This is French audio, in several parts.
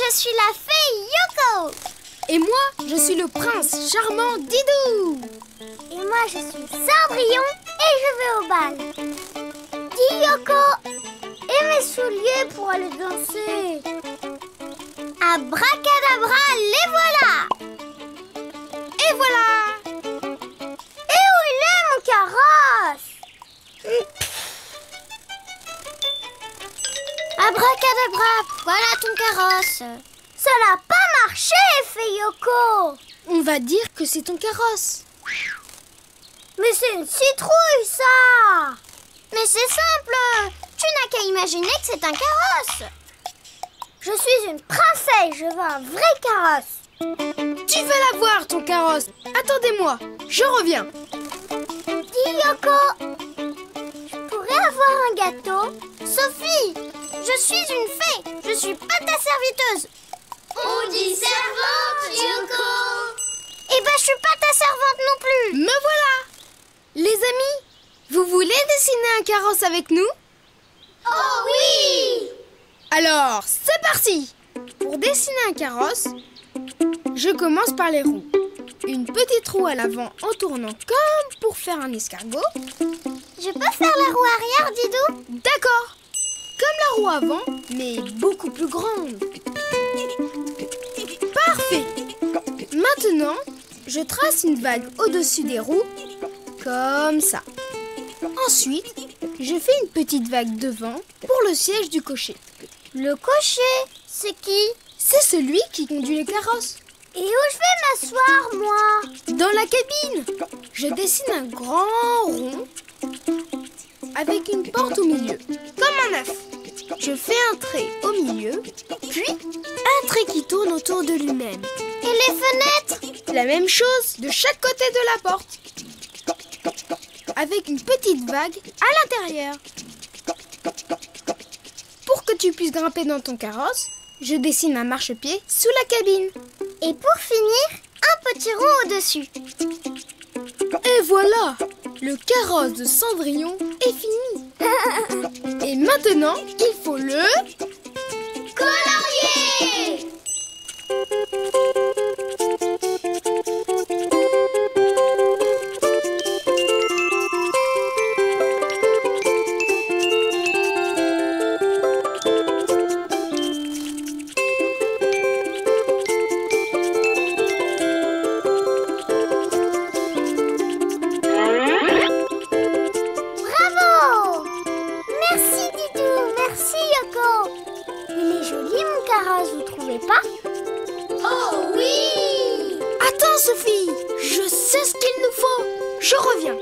je suis la fée Yoko. Et moi, je suis le prince charmant Didou. Et moi, je suis Cendrillon et je vais au bal. Dis Yoko, et mes souliers pour aller danser. Abracadabra, les voilà. Et voilà. Et où il est, mon carrosse? Abracadabra, voilà ton carrosse. Ça n'a pas marché, fée Yoko. On va dire que c'est ton carrosse. Mais c'est une citrouille, ça. Mais c'est simple. Tu n'as qu'à imaginer que c'est un carrosse. Je suis une princesse, je veux un vrai carrosse. Tu vas l'avoir, ton carrosse. Attendez-moi, je reviens. Dis Yoko, je pourrais avoir un gâteau? Sophie, je suis une fée, je suis pas ta serviteuse. On dit servante, Yoko. Eh ben, je suis pas ta servante non plus. Me voilà. Les amis, vous voulez dessiner un carrosse avec nous? Oh oui! Alors, c'est parti! Pour dessiner un carrosse, je commence par les roues. Une petite roue à l'avant en tournant comme pour faire un escargot. Je peux faire la roue arrière, Didou? D'accord! Comme la roue avant, mais beaucoup plus grande. Parfait! Maintenant, je trace une vague au-dessus des roues, comme ça. Ensuite, je fais une petite vague devant pour le siège du cocher. Le cocher, c'est qui? C'est celui qui conduit les carrosses. Et où je vais m'asseoir, moi? Dans la cabine, je dessine un grand rond avec une porte au milieu, comme un œuf. Je fais un trait au milieu, puis un trait qui tourne autour de lui-même. Et les fenêtres? La même chose de chaque côté de la porte, avec une petite vague à l'intérieur. Pour que tu puisses grimper dans ton carrosse, je dessine un marchepied sous la cabine. Et pour finir, un petit rond au-dessus. Et voilà, le carrosse de Cendrillon est fini. Et maintenant, il faut le... Colorier! Bravo! Merci Didou, merci Yoko. Il est joli mon carrosse, vous trouvez pas? Oh oui! Attends Sophie, je sais ce qu'il nous faut. Je reviens.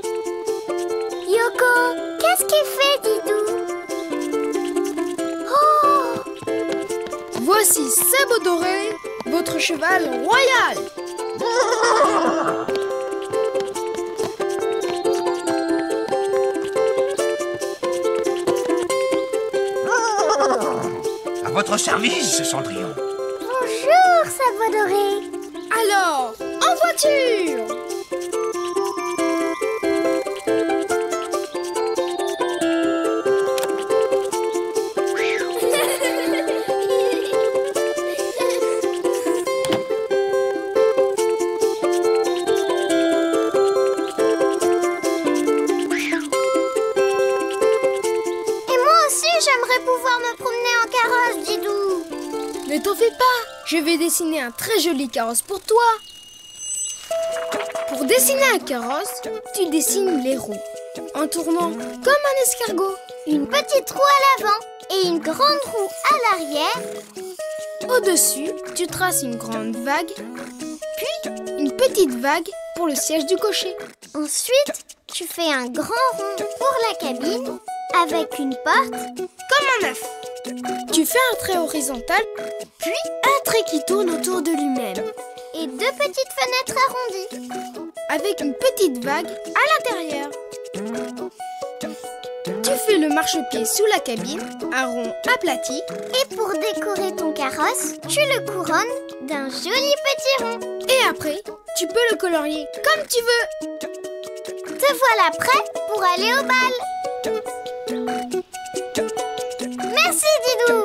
Yoko, qu'est-ce qu'il fait Didou? Oh! Voici Sebo Doré, votre cheval royal. À votre service, Cendrillon. Bonjour Salvadoré. Alors, en voiture. Et moi aussi j'aimerais pouvoir me promener en carrosse, Didou. Ne t'en fais pas, je vais dessiner un très joli carrosse pour toi. Pour dessiner un carrosse, tu dessines les roues en tournant comme un escargot. Une petite roue à l'avant et une grande roue à l'arrière. Au-dessus, tu traces une grande vague, puis une petite vague pour le siège du cocher. Ensuite, tu fais un grand rond pour la cabine avec une porte. Comme un œuf. Tu fais un trait horizontal, puis un trait qui tourne autour de lui-même, Et deux petites fenêtres arrondies. avec une petite vague à l'intérieur. Tu fais le marchepied sous la cabine, un rond aplati. Et pour décorer ton carrosse, tu le couronnes d'un joli petit rond. Et après, tu peux le colorier comme tu veux. Te voilà prêt pour aller au bal. Merci Didou.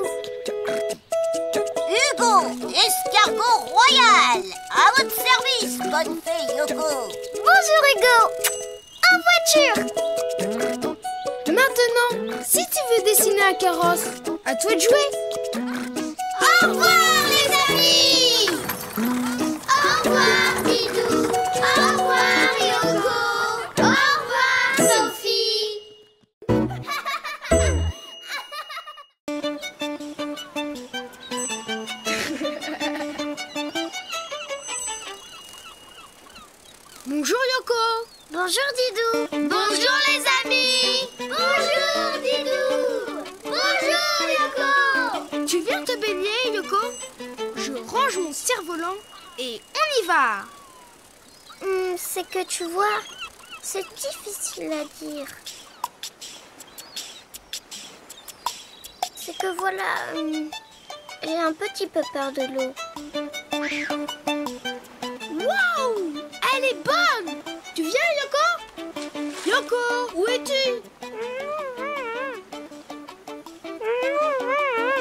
Hugo, L'escargot royal. À votre service, bonne fée Yoko. Bonjour Hugo. En voiture. Maintenant, si tu veux dessiner un carrosse, à toi de jouer. Au revoir les amis. Au revoir Didou. Au revoir Yoko. Au revoir Sophie. Bonjour Yoko. Bonjour Didou. Bonjour les amis. Bonjour Didou. Bonjour Yoko. Tu viens te baigner Yoko? Je range mon cerf-volant et on y va. C'est que tu vois, c'est difficile à dire. C'est que voilà, j'ai un petit peu peur de l'eau. Waouh! Elle est bonne! Tu viens Yoko? Yoko, où es-tu?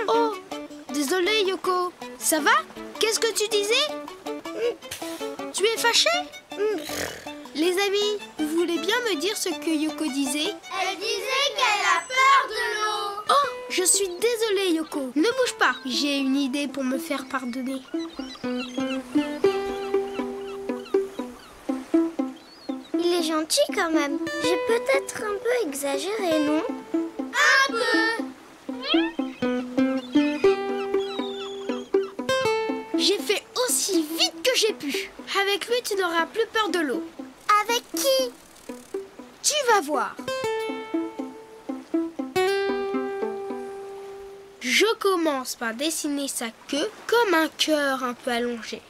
Oh, désolé Yoko. Ça va? Qu'est-ce que tu disais? Tu es fâché? Les amis, vous voulez bien me dire ce que Yoko disait? Elle disait qu'elle a peur de l'eau. Oh, je suis désolée Yoko. Ne bouge pas. J'ai une idée pour me faire pardonner. Il est gentil quand même. J'ai peut-être un peu exagéré, non? Un peu. J'ai fait aussi vite que j'ai pu. Avec lui, tu n'auras plus peur de l'eau. Avec qui? Tu vas voir. Je commence par dessiner sa queue comme un cœur un peu allongé.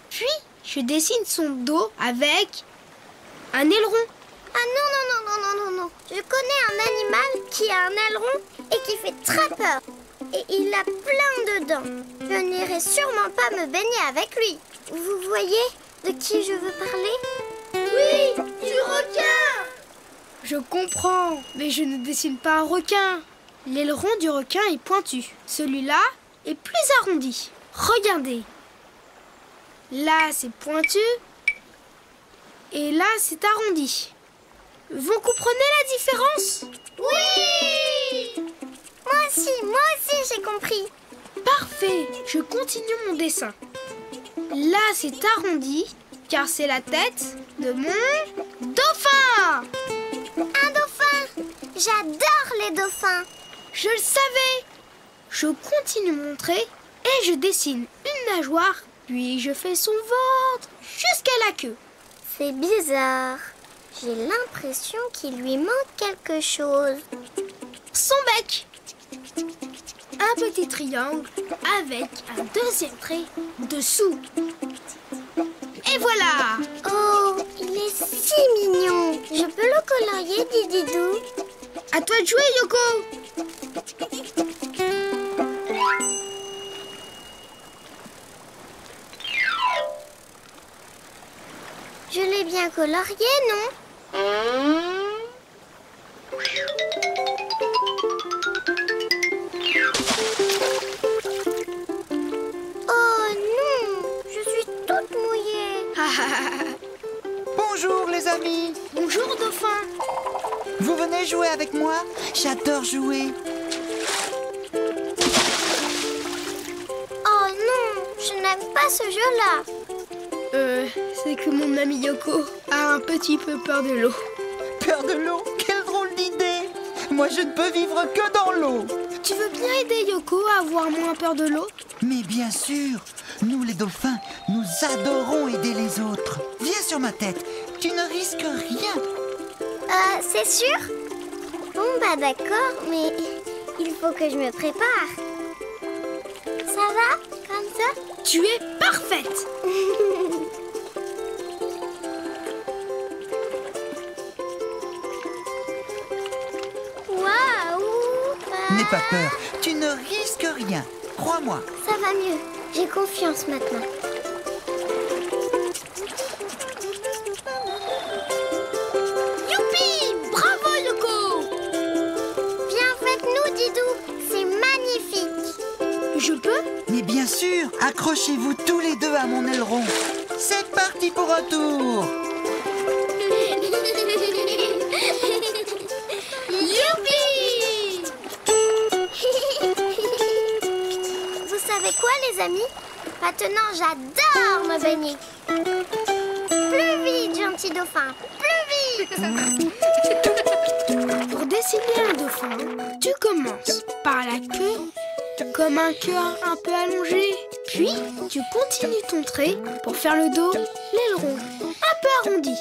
Puis, je dessine son dos avec un aileron. Ah non. Je connais un animal qui a un aileron et qui fait très peur. Et il a plein de dents. Je n'irai sûrement pas me baigner avec lui. Vous voyez de qui je veux parler? Oui, du requin. Je comprends, mais je ne dessine pas un requin. L'aileron du requin est pointu. Celui-là est plus arrondi. Regardez. Là, c'est pointu. Et là, c'est arrondi. Vous comprenez la différence? Oui! Moi aussi, j'ai compris. Parfait. Je continue mon dessin. Là, c'est arrondi, car c'est la tête de mon dauphin. Un dauphin! J'adore les dauphins. Je le savais. Je continue de montrer et je dessine une nageoire, puis je fais son ventre jusqu'à la queue. C'est bizarre. J'ai l'impression qu'il lui manque quelque chose. Son bec. Un petit triangle avec un deuxième trait dessous. Et voilà. Oh, il est si mignon. Je peux le colorier, Dididou? À toi de jouer, Yoko. Je l'ai bien colorié, non? Oh non, je suis toute mouillée. Bonjour les amis. Bonjour, dauphin. Vous venez jouer avec moi? J'adore jouer. Oh non, je n'aime pas ce jeu-là. C'est que mon ami Yoko a un petit peu peur de l'eau. Peur de l'eau? Quelle drôle d'idée! Moi je ne peux vivre que dans l'eau. Tu veux bien aider Yoko à avoir moins peur de l'eau? Mais bien sûr, nous les dauphins, nous adorons aider les autres. Viens sur ma tête, tu ne risques rien. C'est sûr? Bon bah d'accord, mais il faut que je me prépare. Ça va, comme ça? Tu es parfaite. Waouh! N'aie pas peur, tu ne risques rien. Crois-moi. Ça va mieux, j'ai confiance maintenant. Youpi! Bravo Yoko! Viens, faites-nous, Didou, c'est magnifique. Je peux? Mais bien sûr, Accrochez-vous tous les deux à mon aileron. C'est parti pour un tour. Youpi! Vous savez quoi, les amis? Maintenant, j'adore me baigner. Plus vite, gentil dauphin, plus vite! Pour dessiner un dauphin, tu commences par la queue, comme un cœur un peu allongé. Puis, tu continues ton trait pour faire le dos, l'aileron, un peu arrondi.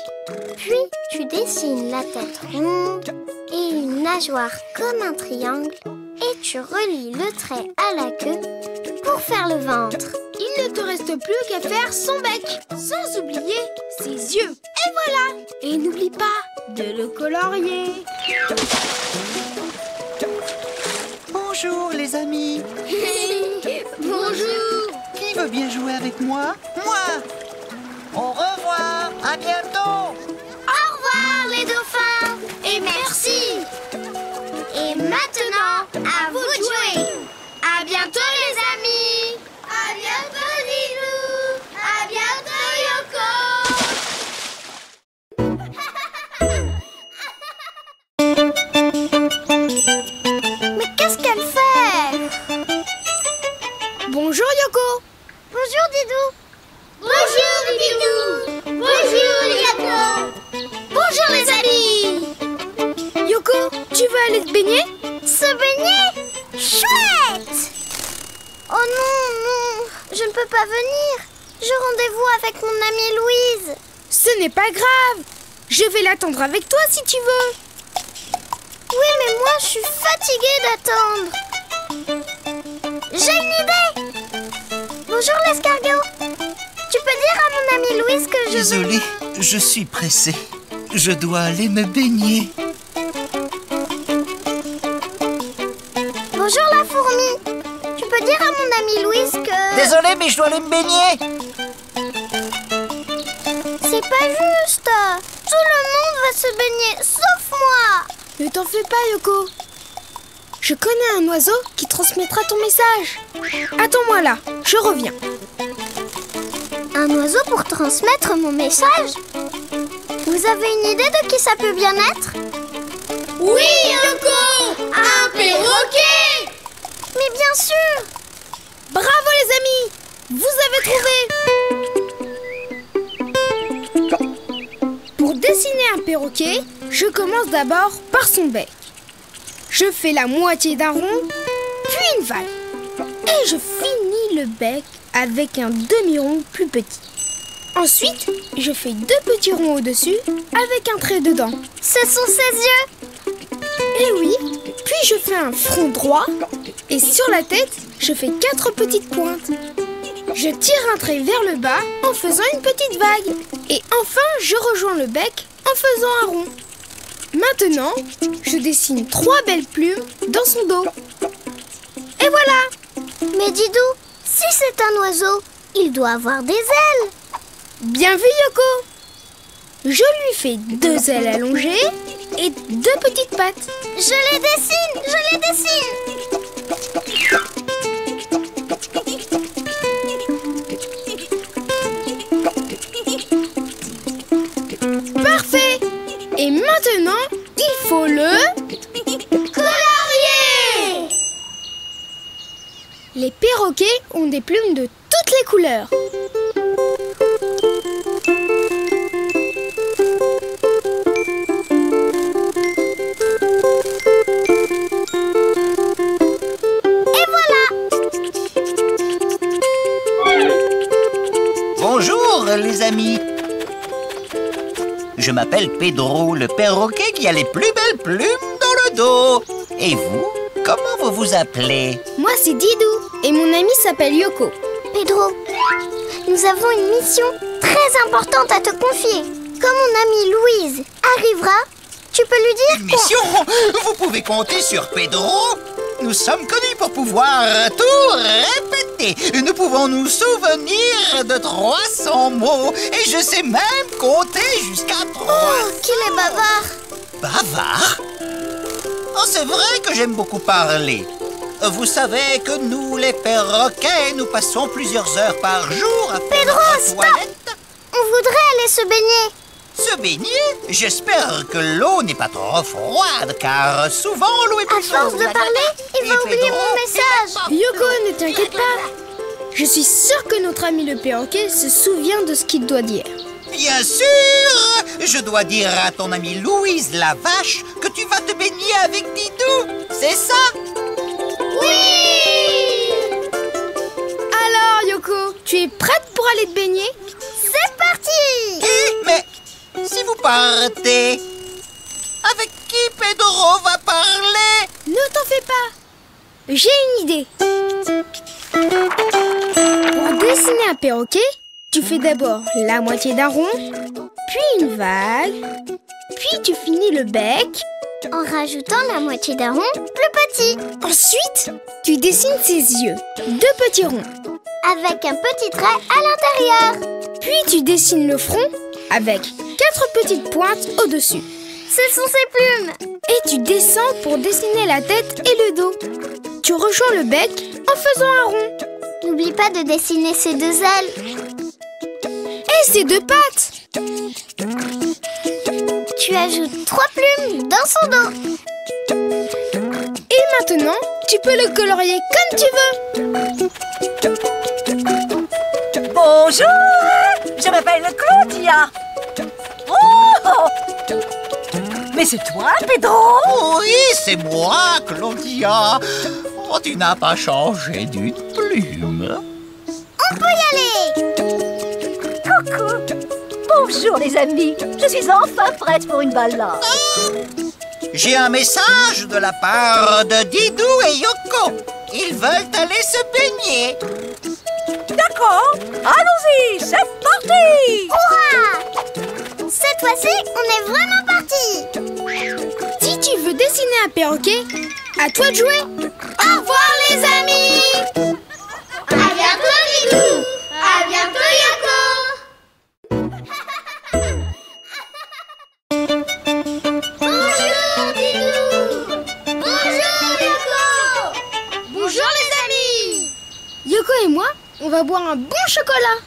Puis, tu dessines la tête ronde et une nageoire comme un triangle. Et tu relis le trait à la queue pour faire le ventre. Il ne te reste plus qu'à faire son bec, sans oublier ses yeux. Et voilà! Et n'oublie pas de le colorier. Bonjour les amis. Bonjour! Qui veut bien jouer avec moi? Moi. Au revoir, à bientôt. Au revoir, les dauphins! Et merci! Et maintenant, à vous de jouer! À bientôt, les amis! À bientôt, Didou! À bientôt, Yoko! Mais qu'est-ce qu'elle fait? Bonjour Yoko! Bonjour, Didou! Bonjour, Didou! Bonjour, Yoko! Bonjour, les amis! Yoko, tu veux aller te baigner? Se baigner? Chouette! Oh non, non, je ne peux pas venir. J'ai rendez-vous avec mon amie Louise. Ce n'est pas grave. Je vais l'attendre avec toi si tu veux. Oui, mais moi, je suis fatiguée d'attendre. J'ai une idée. Bonjour, l'escargot. Tu peux dire à mon amie Louise que je... Désolé, je suis pressé. Je dois aller me baigner. Bonjour, la fourmi. Tu peux dire à mon amie Louise que... Désolé, mais je dois aller me baigner. C'est pas juste. Tout le monde va se baigner, sauf moi. Ne t'en fais pas, Yoko. Je connais un oiseau qui transmettra ton message. Attends-moi là, je reviens. Un oiseau pour transmettre mon message? Vous avez une idée de qui ça peut bien être? Oui, Yoko! Un perroquet! Mais bien sûr! Bravo les amis! Vous avez trouvé! Pour dessiner un perroquet, je commence d'abord par son bec. Je fais la moitié d'un rond, puis une vague. Et je finis le bec avec un demi-rond plus petit. Ensuite, je fais 2 petits ronds au-dessus avec un trait dedans. Ce sont ses yeux! Et oui, puis je fais un front droit et sur la tête, je fais 4 petites pointes. Je tire un trait vers le bas en faisant une petite vague. Et enfin, je rejoins le bec en faisant un rond. Maintenant, je dessine 3 belles plumes dans son dos. Et voilà! Mais Didou, si c'est un oiseau, il doit avoir des ailes! Bien vu, Yoko! Je lui fais 2 ailes allongées et 2 petites pattes. Je les dessine! Je les dessine! Parfait! Et maintenant, il faut le... Colorier! Les perroquets ont des plumes de toutes les couleurs. Bonjour les amis. Je m'appelle Pedro, le perroquet qui a les plus belles plumes dans le dos. Et vous, comment vous vous appelez? Moi, c'est Didou et mon ami s'appelle Yoko. Pedro, nous avons une mission très importante à te confier. Quand mon amie Louise arrivera, tu peux lui dire Une mission? Vous pouvez compter sur Pedro. Nous sommes connus pour pouvoir tout répéter. Nous pouvons nous souvenir de 300 mots. Et je sais même compter jusqu'à 3. Oh, qu'il est bavard! Bavard? Oh, c'est vrai que j'aime beaucoup parler. Vous savez que nous, les perroquets, nous passons plusieurs heures par jour à faire Pedro, notre stop! toilette. On voudrait aller se baigner. Se baigner? J'espère que l'eau n'est pas trop froide, car souvent l'eau est À plus force de parler, il va oublier mon message. Yoko, ne t'inquiète pas. Je suis sûre que notre ami le perroquet se souvient de ce qu'il doit dire. Bien sûr! Je dois dire à ton amie Louise la vache que tu vas te baigner avec Didou. C'est ça? Oui! Alors, Yoko, tu es prête pour aller te baigner? C'est parti! Mais si vous partez, avec qui Pedro va parler? Ne t'en fais pas. J'ai une idée. Pour dessiner un perroquet, tu fais d'abord la moitié d'un rond, puis une vague, puis tu finis le bec. En rajoutant la moitié d'un rond plus petit. Ensuite, tu dessines ses yeux, 2 petits ronds. Avec un petit trait à l'intérieur. Puis tu dessines le front avec 4 petites pointes au-dessus. Ce sont ses plumes. Et tu descends pour dessiner la tête et le dos. Tu rejoins le bec en faisant un rond. N'oublie pas de dessiner ses 2 ailes. Et ses 2 pattes. Tu ajoutes 3 plumes dans son dos. Et maintenant, tu peux le colorier comme tu veux. Bonjour, je m'appelle Claudia. Oh! Mais c'est toi, Pedro? Oui, c'est moi, Claudia. Oh, tu n'as pas changé d'une plume. On peut y aller. Coucou. Bonjour les amis, je suis enfin prête pour une balade. J'ai un message de la part de Didou et Yoko. Ils veulent aller se baigner. D'accord, allons-y, c'est parti. Hurrah! Cette fois-ci, on est vraiment parti. Si tu veux dessiner un perroquet, à toi de jouer. Au revoir les amis. À bientôt, Didou. À bientôt, Yoko. Bonjour, Didou. Bonjour, Yoko. Bonjour les amis. Yoko et moi, on va boire un bon chocolat.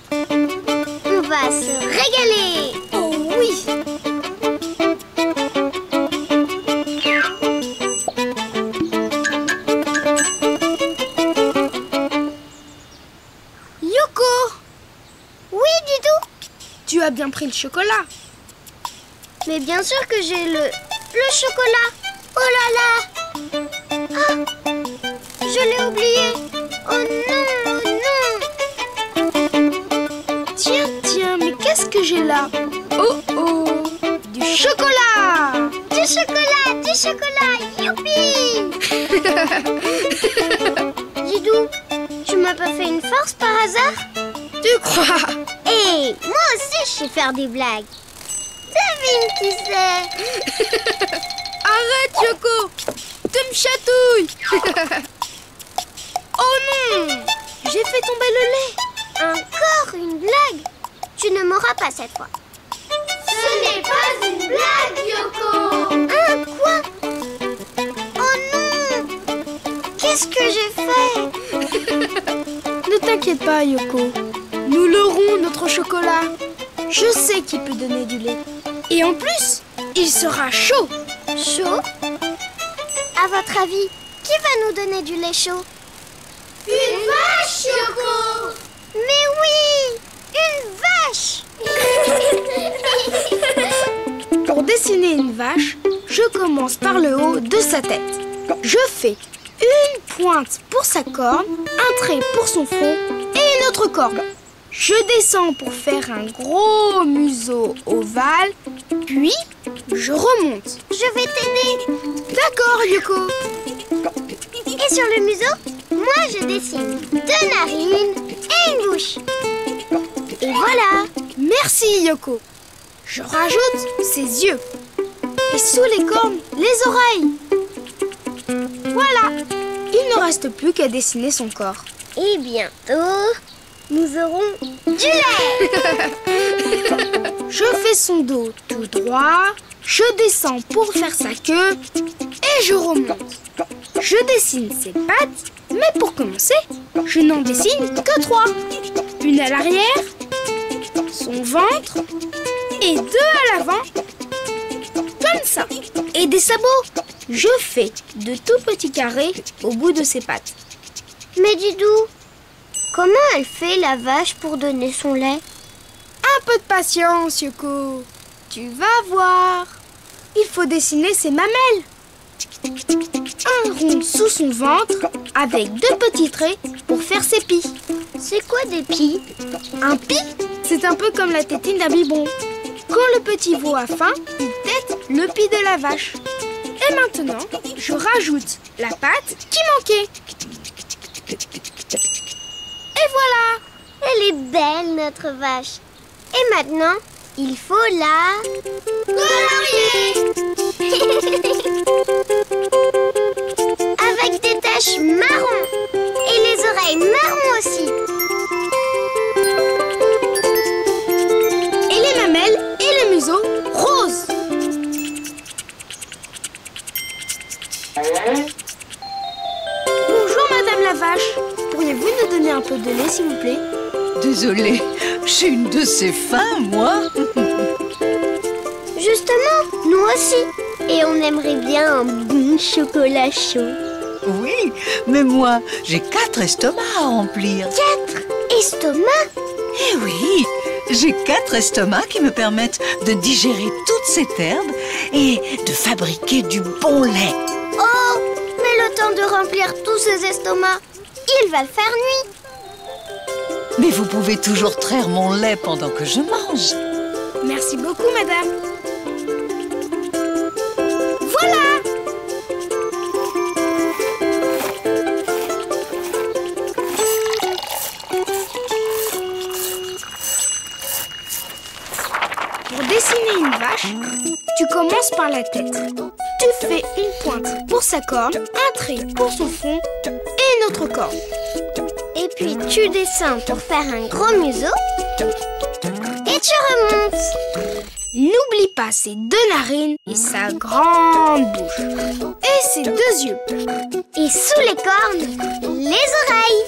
On va se régaler. Oh oui. Yoko, Oui, Didou. tu as bien pris le chocolat. Mais bien sûr que j'ai le chocolat. Oh là là. Ah, je l'ai oublié. Oh non, oh non. Tiens, mais qu'est-ce que j'ai là? Oh, du chocolat. Du chocolat, youpi. Didou, tu m'as pas fait une force par hasard? Tu crois? Et moi aussi, je sais faire des blagues. Devine qui c'est. Arrête, Yoko. Tu me chatouilles. Oh non, j'ai fait tomber le lait. Encore une blague? Tu ne m'auras pas cette fois. Ce n'est pas une blague, Yoko. Hein, quoi? Oh non! Qu'est-ce que j'ai fait? Ne t'inquiète pas, Yoko. Nous leurrons notre chocolat. Je sais qu'il peut donner du lait. Et en plus, il sera chaud. Chaud? À votre avis, qui va nous donner du lait chaud? Une vache, Yoko. Mais oui! Une vache! Pour dessiner une vache, je commence par le haut de sa tête. Je fais une pointe pour sa corne, un trait pour son front et une autre corne. Je descends pour faire un gros museau ovale, puis je remonte. Je vais t'aider. D'accord, Yoko. Et sur le museau, moi je dessine 2 narines et une bouche. Et voilà. Merci, Yoko. Je rajoute ses yeux. Et sous les cornes, les oreilles. Voilà. Il ne reste plus qu'à dessiner son corps. Et bientôt, nous aurons du lait. Je fais son dos tout droit. Je descends pour faire sa queue. Et je remonte. Je dessine ses pattes, mais pour commencer, je n'en dessine que 3. Une à l'arrière, son ventre et 2 à l'avant, comme ça. Et des sabots. Je fais de tout petits carrés au bout de ses pattes. Mais Didou, comment elle fait la vache pour donner son lait? Un peu de patience, Yoko. Tu vas voir. Il faut dessiner ses mamelles. Un rond sous son ventre avec 2 petits traits pour faire ses pies. C'est quoi des pies? Un pie, c'est un peu comme la tétine d'un biberon. Quand le petit veau a faim, il tète le pie de la vache. Et maintenant, je rajoute la pâte qui manquait. Et voilà! Elle est belle, notre vache. Et maintenant, il faut la... colorier. Avec des taches marron. Et les oreilles marron aussi. Et les mamelles et le museau rose. Bonjour Madame la vache. Pourriez-vous nous donner un peu de lait s'il vous plaît? Désolée, j'ai une de ces faim, moi. Justement, nous aussi. Et on aimerait bien un bon chocolat chaud. Oui, mais moi, j'ai 4 estomacs à remplir. 4 estomacs? Eh oui, j'ai 4 estomacs qui me permettent de digérer toutes ces herbes et de fabriquer du bon lait. Oh, mais le temps de remplir tous ces estomacs, il va faire nuit. Mais vous pouvez toujours traire mon lait pendant que je mange. Merci beaucoup madame. Voilà! Pour dessiner une vache, tu commences par la tête. Tu fais une pointe pour sa corne, un trait pour son front et une autre corne. Et puis tu descends pour faire un gros museau. Et tu remontes. N'oublie pas ses 2 narines et sa grande bouche. Et ses 2 yeux. Et sous les cornes, les oreilles.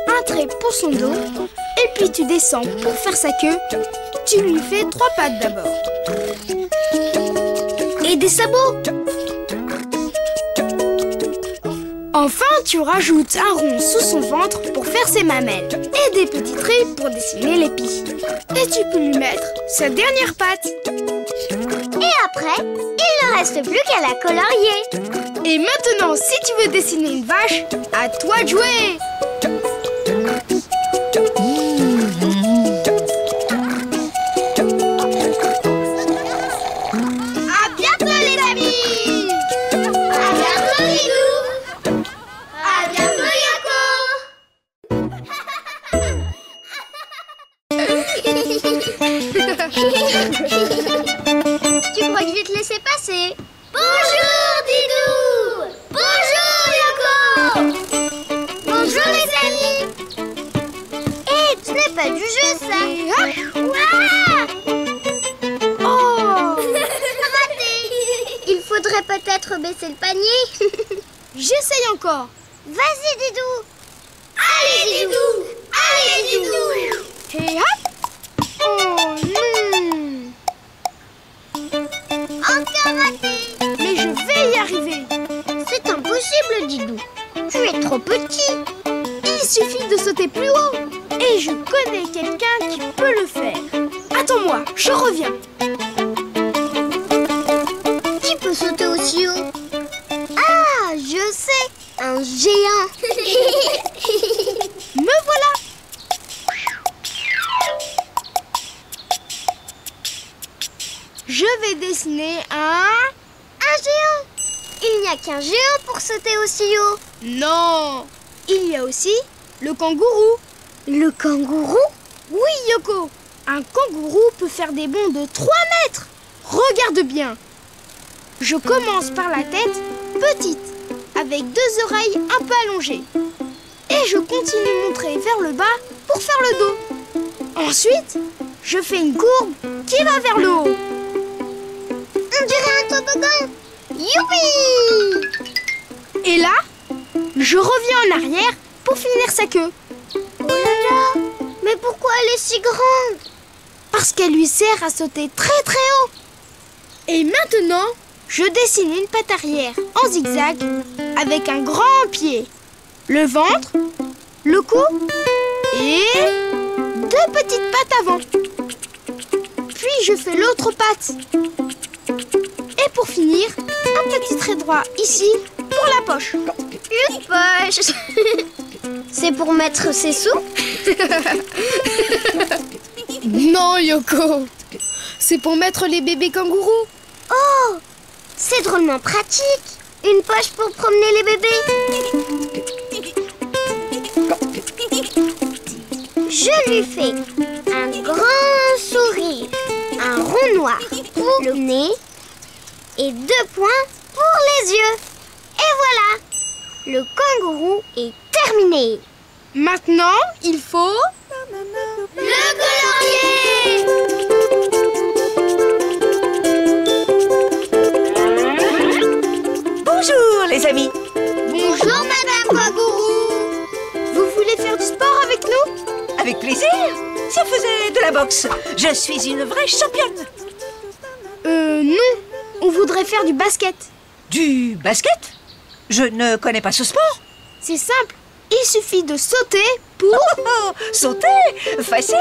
Un trait pour son dos. Et puis tu descends pour faire sa queue. Tu lui fais 3 pattes d'abord. Et des sabots. Enfin, tu rajoutes un rond sous son ventre pour faire ses mamelles. Et des petits traits pour dessiner les pies. Et tu peux lui mettre sa dernière patte. Et après, il ne reste plus qu'à la colorier. Et maintenant, si tu veux dessiner une vache, à toi de jouer. À bientôt les amis. À bientôt Didou. À bientôt Yoko. Tu crois que je vais te laisser passer? Bonjour Didou. Bonjour Yoko. Bonjour les amis. Hé, ce n'est pas du jeu ça. Ouah. Oh! Raté. Il faudrait peut-être baisser le panier. J'essaye encore. Vas-y Didou. Allez Didou. Allez Didou. Et hop! Oh non! Encore raté. Mais je vais y arriver. C'est impossible Didou. Tu es trop petit. Il suffit de sauter plus haut. Et je connais quelqu'un qui peut le faire. Attends-moi, je reviens. Qui peut sauter aussi haut? Ah, je sais. Un géant. Me voilà. Je vais dessiner un géant. Il n'y a qu'un géant pour sauter aussi haut. Non. Il y a aussi le kangourou. Le kangourou? Oui, Yoko. Un kangourou peut faire des bonds de 3 mètres. Regarde bien. Je commence par la tête petite, avec 2 oreilles un peu allongées. Et je continue mon trait vers le bas pour faire le dos. Ensuite, je fais une courbe qui va vers le haut. On dirait un toboggan. Youpi! Et là, je reviens en arrière pour finir sa queue. Oh là là, mais pourquoi elle est si grande? Parce qu'elle lui sert à sauter très très haut. Et maintenant, je dessine une patte arrière en zigzag avec un grand pied, le ventre, le cou et 2 petites pattes avant. Puis je fais l'autre patte. Et pour finir, un petit trait droit ici pour la poche. Une poche. C'est pour mettre ses sous? Non, Yoko. C'est pour mettre les bébés kangourous. Oh, c'est drôlement pratique. Une poche pour promener les bébés. Je lui fais un grand sourire, un rond noir pour le nez et 2 points pour les yeux. Et voilà, le kangourou est terminé. Maintenant, il faut... Le colorier! Bonjour les amis. Bonjour Madame Kangourou. Vous voulez faire du sport avec nous? Avec plaisir. Si on faisait de la boxe, je suis une vraie championne. Non. On voudrait faire du basket. Du basket? Je ne connais pas ce sport. C'est simple. Il suffit de sauter pour... Oh, sauter, facile.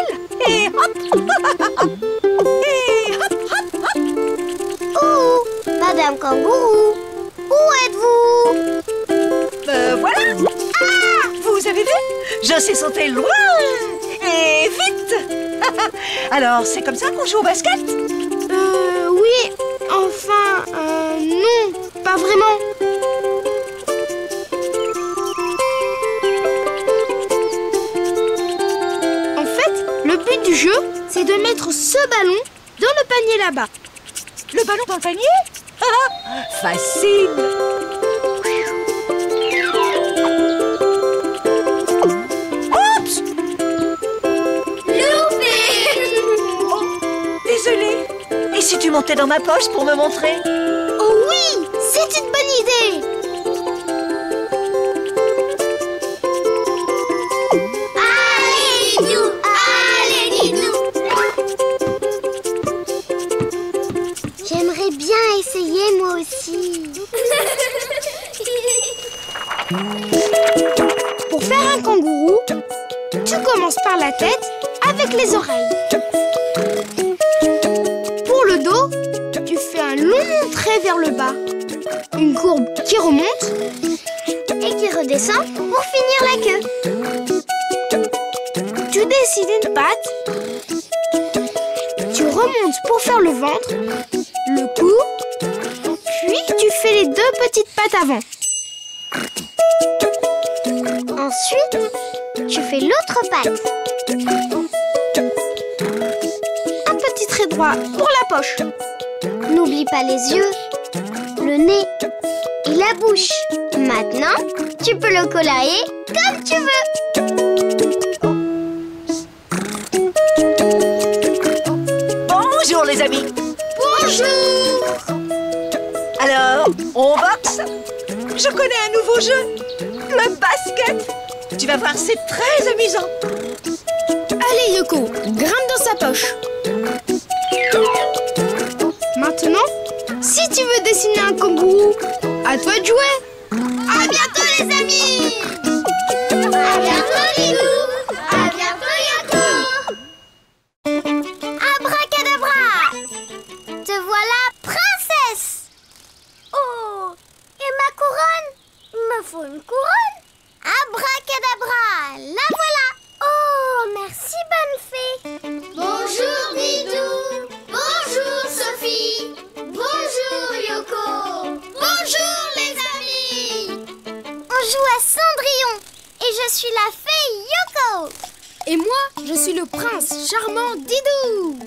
Et hop. Et hop, hop, hop. Oh, Madame Kangourou, où êtes-vous? Voilà. Ah, vous avez vu? Je sais sauter loin et vite. Alors, c'est comme ça qu'on joue au basket? Oui. Enfin, non, pas vraiment. En fait, le but du jeu, c'est de mettre ce ballon dans le panier là-bas. Le ballon dans le panier? Ah, facile. Oups! Loupé! Oh, désolée. Et si tu montais dans ma poche pour me montrer? Oh oui, c'est une bonne idée. Allez, Didou! Allez, Didou! J'aimerais bien essayer moi aussi. Pour faire un kangourou, tu commences par la tête avec les oreilles. Pour le dos, tu fais un long trait vers le bas, une courbe qui remonte Et qui redescend pour finir la queue. tu dessines une patte, tu remontes pour faire le ventre, le cou, puis tu fais les 2 petites pattes avant. Ensuite, tu fais l'autre patte. Un petit trait droit pour la poche. N'oublie pas les yeux, le nez et la bouche. Maintenant, tu peux le colorier comme tu veux. Bonjour les amis. Bonjour! Alors, on boxe? Je connais un nouveau jeu, le basket. Tu vas voir, c'est très amusant. Allez Yoko, grimpe dans sa poche. Maintenant, si tu veux dessiner un kangourou, à toi de jouer. À bientôt les amis! À bientôt Lilou! À bientôt Yoko! Abracadabra! Te voilà princesse! Oh! Et ma couronne? Il me faut une couronne! Abracadabra! La voilà! Oh! Merci bonne fée! Bonjour Didou! Bonjour Sophie! Bonjour Yoko! Bonjour les amis! On joue à Cendrillon et je suis la fée Yoko! Et moi, je suis le prince charmant Didou.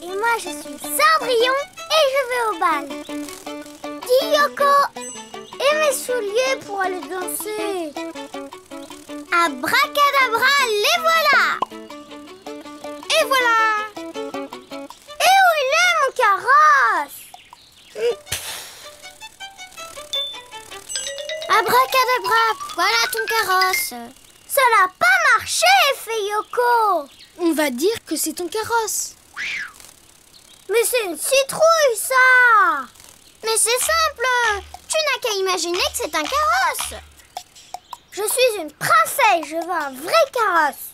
Et moi je suis Cendrillon et je vais au bal. Dis Yoko! Et mes souliers pour aller danser? Abracadabra, les voilà! Et voilà. Et où il est mon carrosse? Abracadabra, voilà ton carrosse. Ça n'a pas marché, fait Yoko. On va dire que c'est ton carrosse. Mais c'est une citrouille, ça. Mais c'est simple, tu n'as qu'à imaginer que c'est un carrosse. Je suis une princesse, je veux un vrai carrosse.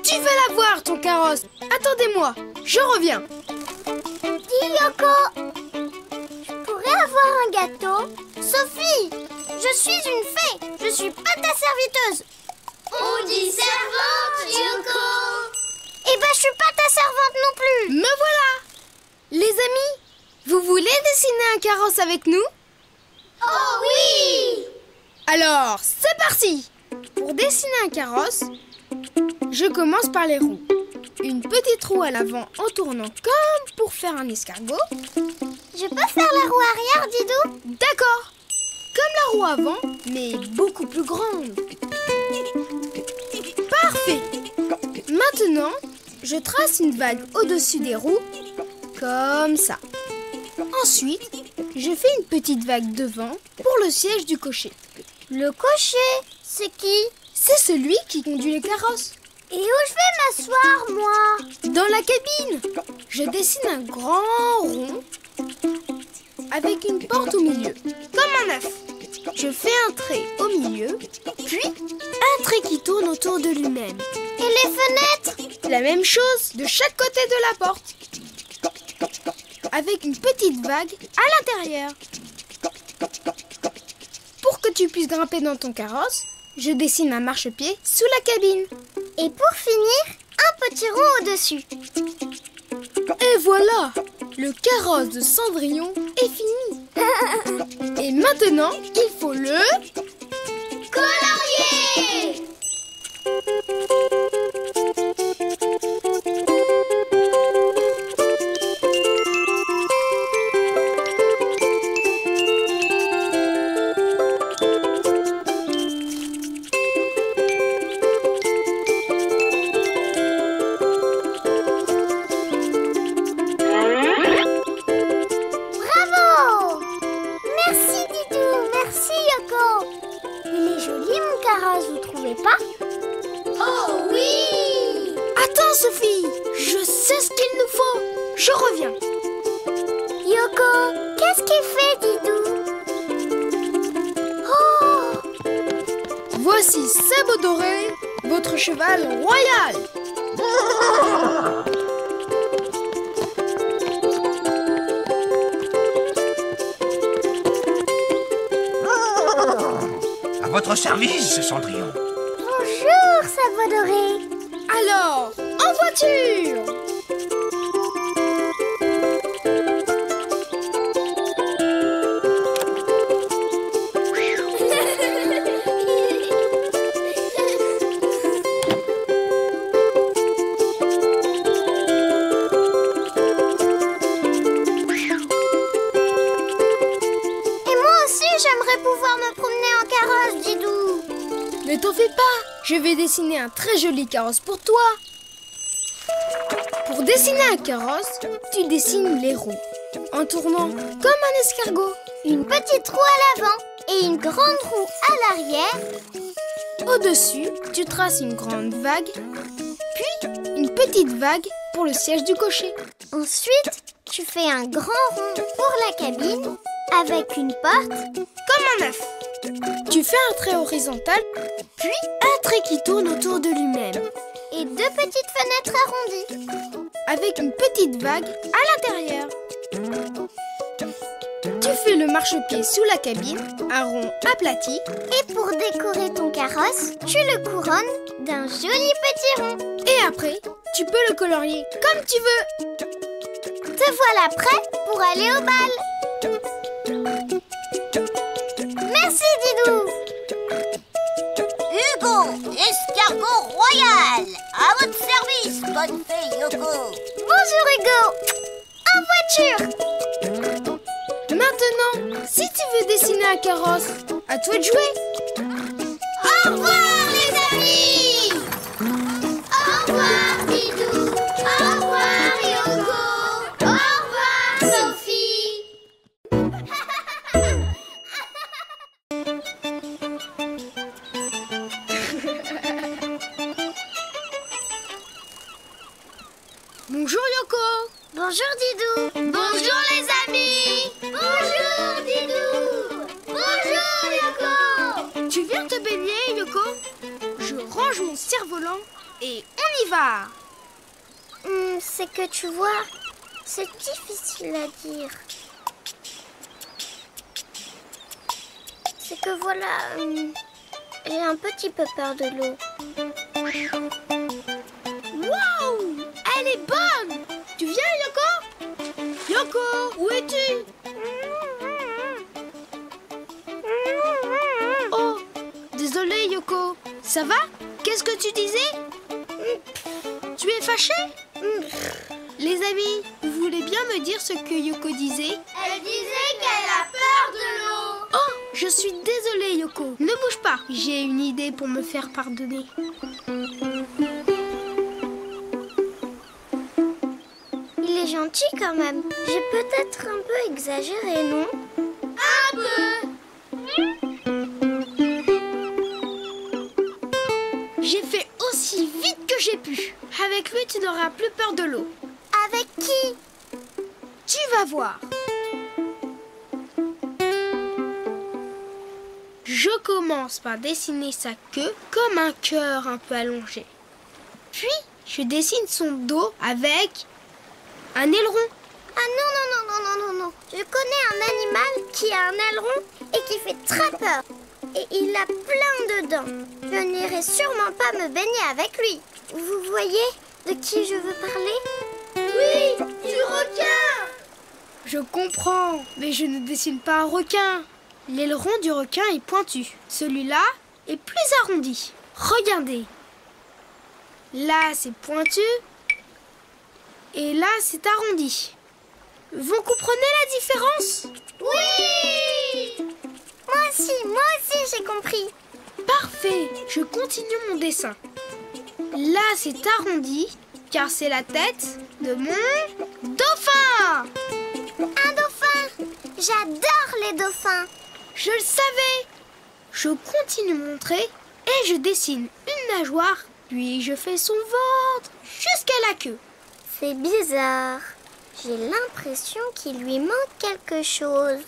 Tu vas l'avoir, ton carrosse. Attendez-moi, je reviens. Dis Yoko, je pourrais avoir un gâteau? Sophie, je suis une fée, je suis pas ta serviteuse. On dit servante, Yoko. Eh ben, je suis pas ta servante non plus. Me voilà. Les amis, vous voulez dessiner un carrosse avec nous? Oh oui! Alors, c'est parti! Pour dessiner un carrosse, je commence par les roues. Une petite roue à l'avant en tournant comme pour faire un escargot. Je peux faire la roue arrière, Didou? D'accord! Comme la roue avant, mais beaucoup plus grande. Parfait! Maintenant, je trace une vague au-dessus des roues, comme ça. Ensuite, je fais une petite vague devant pour le siège du cocher. Le cocher, c'est qui? C'est celui qui conduit le carrosse. Et où je vais m'asseoir, moi? Dans la cabine, je dessine un grand rond avec une porte au milieu, comme un œuf. Je fais un trait au milieu, puis un trait qui tourne autour de lui-même. Et les fenêtres? La même chose de chaque côté de la porte, avec une petite vague à l'intérieur. Pour que tu puisses grimper dans ton carrosse, je dessine un marchepied sous la cabine. Et pour finir, un petit rond au-dessus. Et voilà, le carrosse de Cendrillon est fini. Et maintenant, il faut le... Colorier! Bravo! Merci Didou, merci Yoko. Il est joli mon carrosse, vous trouvez pas? Oh oui! Attends Sophie, je sais ce qu'il nous faut. Je reviens. Yoko, qu'est-ce qu'il fait Didou? Oh! Voici Sabot Doré, votre cheval royal. À votre service, Cendrillon. Bonjour Sabodoré. Alors, en voiture. Et moi aussi j'aimerais pouvoir me promener en carrosse, Didou. Ne t'en fais pas, je vais dessiner un très joli carrosse pour toi. Pour dessiner un carrosse, tu dessines les roues en tournant comme un escargot. Une petite roue à l'avant et une grande roue à l'arrière. Au-dessus, tu traces une grande vague, puis une petite vague pour le siège du cocher. Ensuite, tu fais un grand rond pour la cabine avec une porte. Comme un œuf. Tu fais un trait horizontal, puis un trait qui tourne autour de lui-même, Et deux petites fenêtres arrondies. avec une petite vague à l'intérieur. Tu fais le marchepied sous la cabine, un rond aplati. Et pour décorer ton carrosse, tu le couronnes d'un joli petit rond. Et après, tu peux le colorier comme tu veux. Te voilà prêt pour aller au bal. Merci Didou. Hugo, escargot royal. À votre service, bonne fée Yoko. Bonjour Hugo. En voiture. Maintenant, si tu veux dessiner un carrosse, à toi de jouer. Au revoir les amis! Au revoir Didou! Au revoir Yoko! Au revoir Sophie! Bonjour Didou. Bonjour les amis. Bonjour Didou. Bonjour Yoko. Tu viens te baigner, Yoko? Je range mon cerf-volant et on y va. C'est que tu vois, c'est difficile à dire. C'est que voilà, j'ai un petit peu peur de l'eau. Waouh! Elle est bonne! Tu viens, Yoko? Yoko, où es-tu? Oh, désolé, Yoko. Ça va? Qu'est-ce que tu disais? Tu es fâché? Les amis, vous voulez bien me dire ce que Yoko disait? Elle disait qu'elle a peur de l'eau. Oh, je suis désolée, Yoko. Ne bouge pas. J'ai une idée pour me faire pardonner. Il est gentil quand même. J'ai peut-être un peu exagéré, non? Un peu. J'ai fait aussi vite que j'ai pu. Avec lui, tu n'auras plus peur de l'eau. Avec qui? Tu vas voir. Je commence par dessiner sa queue comme un cœur un peu allongé. Puis, je dessine son dos avec un aileron. Ah non. Je connais un animal qui a un aileron et qui fait très peur. Et il a plein de dents. Je n'irai sûrement pas me baigner avec lui. Vous voyez de qui je veux parler? Oui, du requin. Je comprends, mais je ne dessine pas un requin. L'aileron du requin est pointu. Celui-là est plus arrondi. Regardez. Là, c'est pointu. Et là, c'est arrondi. Vous comprenez la différence? Oui! Moi aussi, j'ai compris. Parfait. Je continue mon dessin. Là, c'est arrondi, car c'est la tête de mon dauphin. Un dauphin! J'adore les dauphins. Je le savais. Je continue de montrer et je dessine une nageoire, puis je fais son ventre jusqu'à la queue. C'est bizarre. J'ai l'impression qu'il lui manque quelque chose.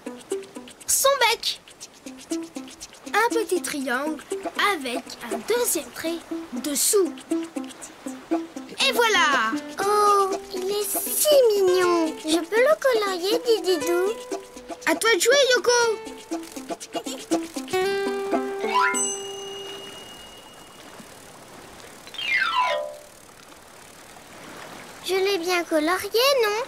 Son bec. Un petit triangle avec un deuxième trait dessous. Et voilà. Oh, il est si mignon. Je peux le colorier, Dididou? À toi de jouer, Yoko. Je l'ai bien colorié, non?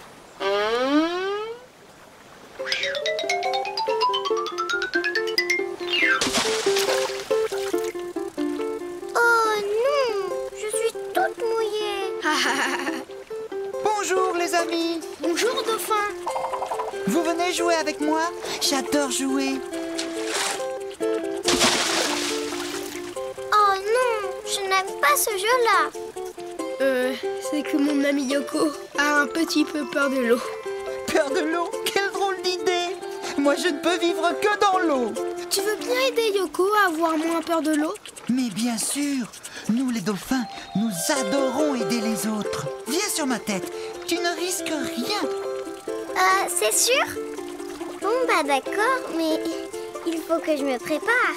Oh non, je suis toute mouillée. Bonjour les amis. Bonjour, dauphin. Vous venez jouer avec moi? J'adore jouer. Oh non, je n'aime pas ce jeu-là. C'est que mon ami Yoko a un petit peu peur de l'eau. Peur de l'eau? Quelle drôle d'idée! Moi, je ne peux vivre que dans l'eau. Tu veux bien aider Yoko à avoir moins peur de l'eau? Mais bien sûr, nous les dauphins, nous adorons aider les autres. Viens sur ma tête, tu ne risques rien. C'est sûr? Bon, bah d'accord, mais il faut que je me prépare.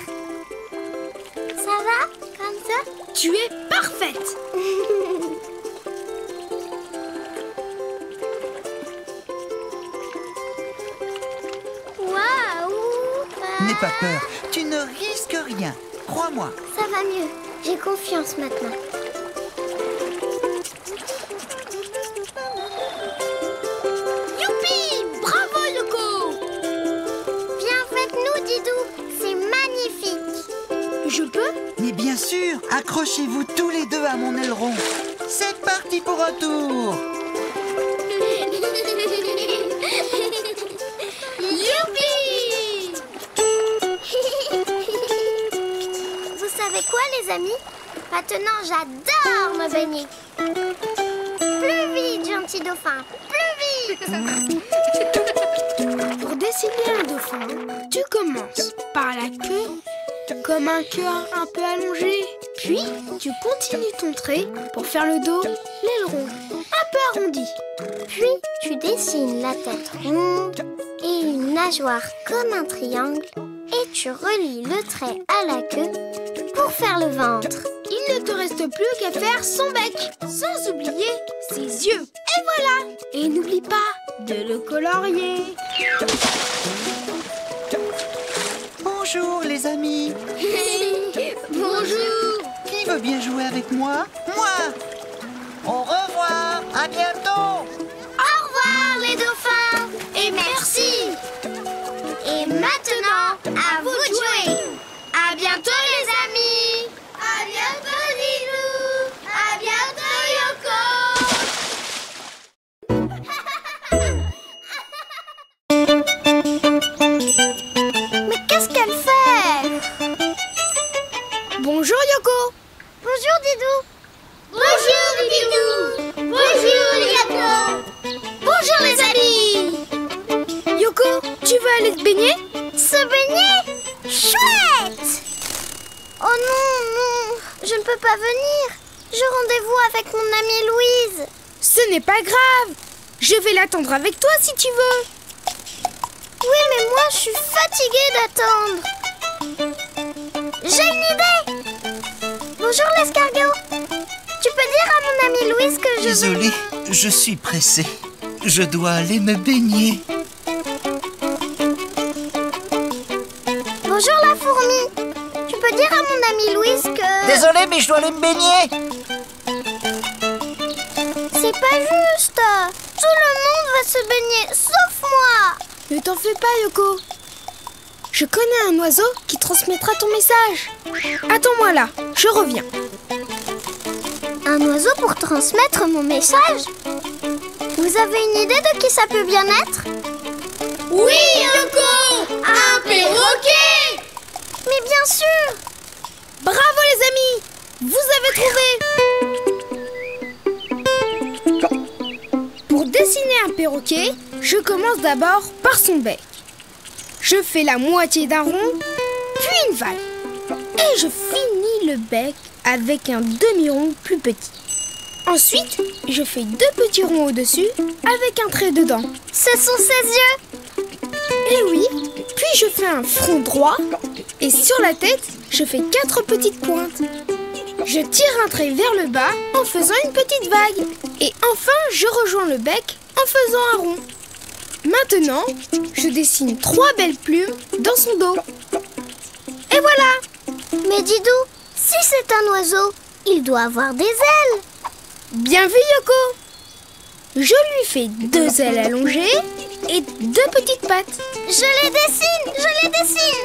Ça va, comme ça? Tu es parfaite. Waouh! N'aie pas peur, tu ne risques rien. Crois-moi. Ça va mieux, j'ai confiance maintenant. Youpi! Bravo, Yoko! Bien faites-nous, Didou, c'est magnifique. Je peux? Mais bien sûr, accrochez-vous tous les deux à mon aileron. C'est parti pour un tour. Youpi! Vous savez quoi, les amis? Maintenant, j'adore me baigner. Plus vite, gentil dauphin, plus vite! Pour dessiner un dauphin, tu commences par la queue, comme un cœur un peu allongé. Puis, tu continues ton trait pour faire le dos, l'aileron, un peu arrondi. Puis, tu dessines la tête ronde et une nageoire comme un triangle. Et tu relis le trait à la queue pour faire le ventre. Il ne te reste plus qu'à faire son bec, sans oublier ses yeux. Et voilà! Et n'oublie pas de le colorier. Bonjour les amis. Bonjour. Qui veut bien jouer avec moi? Moi. Au revoir, à bientôt. Au revoir les dauphins. Et merci. Et maintenant, à vous de jouer. À bientôt les amis. À bientôt Didou. À bientôt Yoko. Mais qu'est-ce qu'elle fait? Bonjour Yoko. Bonjour Didou. Bonjour Didou. Bonjour Yoko. Bonjour les amis. Yoko, tu veux aller te baigner? Se baigner? Chouette! Oh non, non, je ne peux pas venir. J'ai rendez-vous avec mon amie Louise. Ce n'est pas grave. Je vais l'attendre avec toi si tu veux. Oui, mais moi, je suis fatiguée d'attendre. J'ai une idée. Bonjour l'escargot. Tu peux dire à mon amie Louise que je... Désolé, je suis pressé. Je dois aller me baigner. Bonjour la fourmi. Tu peux dire à mon amie Louise que... Désolé, mais je dois aller me baigner. C'est pas juste. Tout le monde va se baigner, sauf moi. Ne t'en fais pas Yoko. Je connais un oiseau qui transmettra ton message. Attends-moi là, je reviens. Un oiseau pour transmettre mon message? Vous avez une idée de qui ça peut bien être? Oui, Yoko. Un perroquet. Mais bien sûr. Bravo les amis, vous avez trouvé. Pour dessiner un perroquet, je commence d'abord par son bec. Je fais la moitié d'un rond, puis une vague. Et je finis le bec avec un demi-rond plus petit. Ensuite, je fais 2 petits ronds au-dessus avec un trait dedans. Ce sont ses yeux. Et oui, puis je fais un front droit et sur la tête, je fais 4 petites pointes. Je tire un trait vers le bas en faisant une petite vague. Et enfin, je rejoins le bec en faisant un rond. Maintenant, je dessine 3 belles plumes dans son dos. Et voilà! Mais Didou, si c'est un oiseau, il doit avoir des ailes. Bien vu Yoko! Je lui fais 2 ailes allongées et 2 petites pattes. Je les dessine, je les dessine.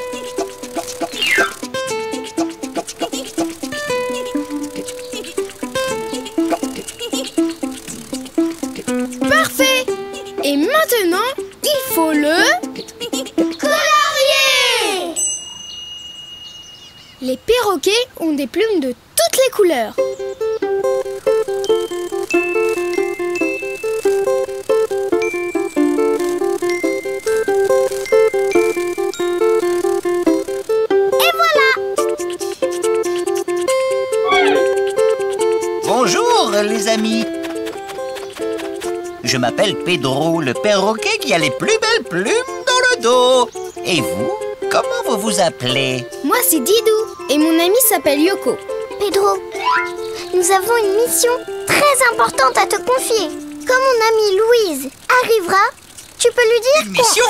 Parfait! Et maintenant, il faut le... colorier! Les perroquets ont des plumes de toutes les couleurs. Et voilà! Bonjour les amis. Je m'appelle Pedro, le perroquet qui a les plus belles plumes dans le dos. Et vous, comment vous vous appelez? Moi, c'est Didou et mon ami s'appelle Yoko. Pedro, nous avons une mission très importante à te confier. Quand mon amie Louise arrivera, tu peux lui dire Une mission?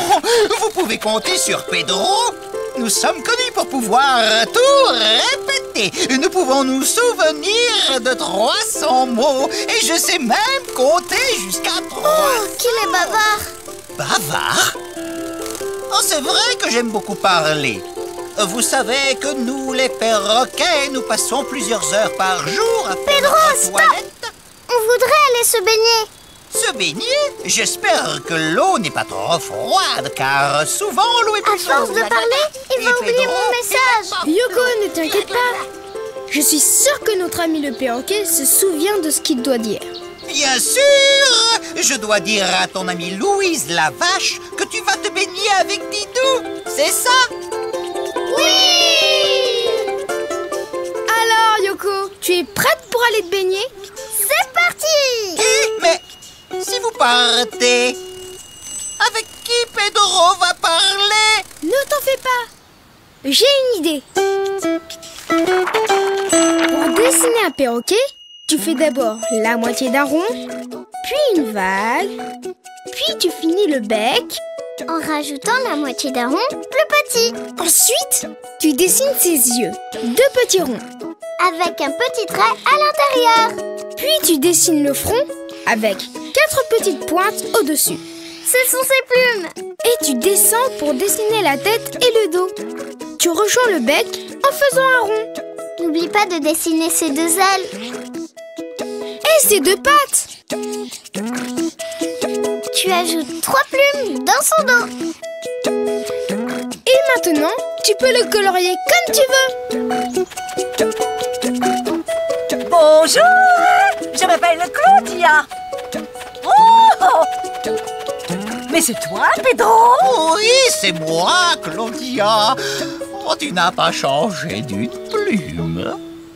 Vous pouvez compter sur Pedro. Nous sommes connus pour pouvoir tout répéter. Nous pouvons nous souvenir de 300 mots. Et je sais même compter jusqu'à 3. Oh, qu'il est bavard. Bavard? Oh, c'est vrai que j'aime beaucoup parler. Vous savez que nous, les perroquets, nous passons plusieurs heures par jour à faire Pedro, notre stop! toilette. On voudrait aller se baigner. Se baigner? J'espère que l'eau n'est pas trop froide, car souvent l'eau est À plus force chaude. de parler, il va Et oublier Pedro, mon message. Yoko, ne t'inquiète pas. Je suis sûre que notre ami le perroquet se souvient de ce qu'il doit dire. Bien sûr! Je dois dire à ton amie Louise la vache que tu vas te baigner avec Didou. C'est ça? Oui! Alors, Yoko, Yoko, tu es prête pour aller te baigner? C'est parti! Mais si vous partez, avec qui Pedro va parler? Ne t'en fais pas. J'ai une idée. Pour dessiner un perroquet, tu fais d'abord la moitié d'un rond, puis une vague, puis tu finis le bec en rajoutant la moitié d'un rond plus petit. Ensuite, tu dessines ses yeux, 2 petits ronds. Avec un petit trait à l'intérieur. Puis tu dessines le front avec 4 petites pointes au-dessus. Ce sont ses plumes. Et tu descends pour dessiner la tête et le dos. Tu rejoins le bec en faisant un rond. N'oublie pas de dessiner ses 2 ailes. Et ses 2 pattes. Tu ajoutes 3 plumes dans son dos. Et maintenant, tu peux le colorier comme tu veux. Bonjour, je m'appelle Claudia. Oh! Mais c'est toi, Pedro? Oui, c'est moi, Claudia. Oh, tu n'as pas changé d'une plume.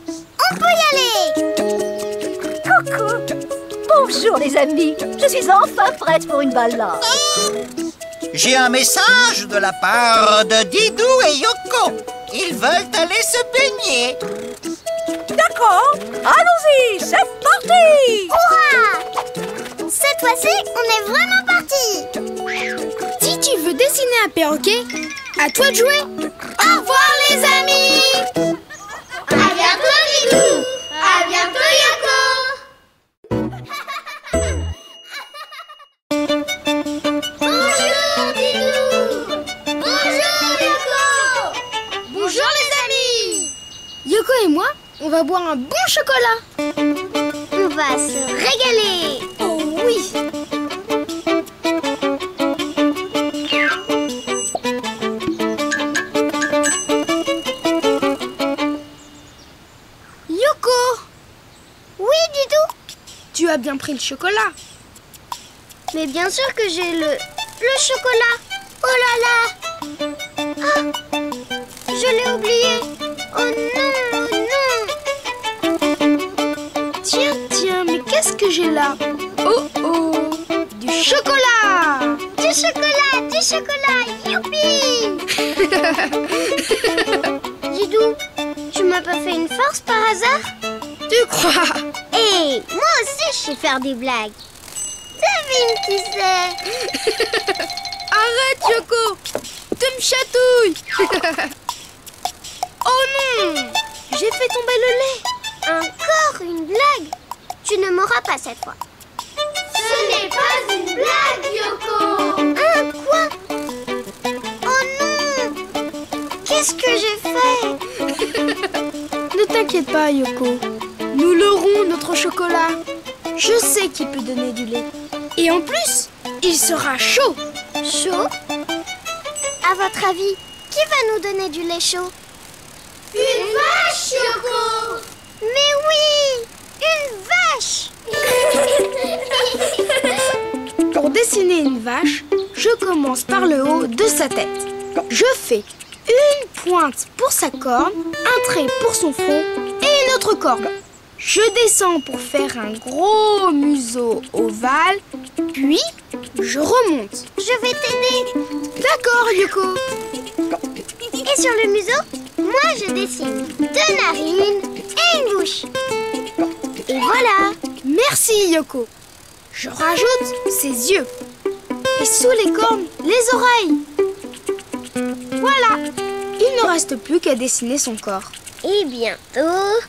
On peut y aller. Coucou. Bonjour les amis, je suis enfin prête pour une balade. J'ai un message de la part de Didou et Yoko. Ils veulent aller se baigner. D'accord, allons-y, c'est parti! Hurrah! Cette fois-ci, on est vraiment parti. Si tu veux dessiner un perroquet, à toi de jouer. Au revoir les amis. À bientôt, Didou. À bientôt, Yoko. Bonjour, Didou. Bonjour, Yoko. Bonjour les amis. Yoko et moi, on va boire un bon chocolat. On va se régaler. Oh oui. Yoko, Oui, Didou. tu as bien pris le chocolat. Mais bien sûr que j'ai le chocolat. Oh là là. Ah, je l'ai oublié. Oh non, oh non. Tiens, mais qu'est-ce que j'ai là? Oh, du chocolat. Du chocolat, youpi. Didou, tu m'as pas fait une farce par hasard? Tu crois? Hé, moi aussi je sais faire des blagues. Devine qui c'est. Arrête, Yoko. Tu me chatouilles. Oh non, j'ai fait tomber le lait. Encore une blague? Tu ne m'auras pas cette fois. Ce n'est pas une blague, Yoko. Hein, quoi? Oh non. Qu'est-ce que j'ai fait? Ne t'inquiète pas, Yoko. Nous leurrons notre chocolat. Je sais qui peut donner du lait. Et en plus, il sera chaud. Chaud? À votre avis, qui va nous donner du lait chaud? Une vache, Yoko. Mais oui, une vache. Pour dessiner une vache, je commence par le haut de sa tête. Je fais une pointe pour sa corne, un trait pour son front et une autre corne. Je descends pour faire un gros museau ovale, puis je remonte. Je vais t'aider. D'accord, Yoko. Et sur le museau, moi je dessine 2 narines et une bouche. Et voilà. Merci, Yoko. Je rajoute ses yeux. Et sous les cornes, les oreilles. Voilà. Il ne reste plus qu'à dessiner son corps. Et bientôt,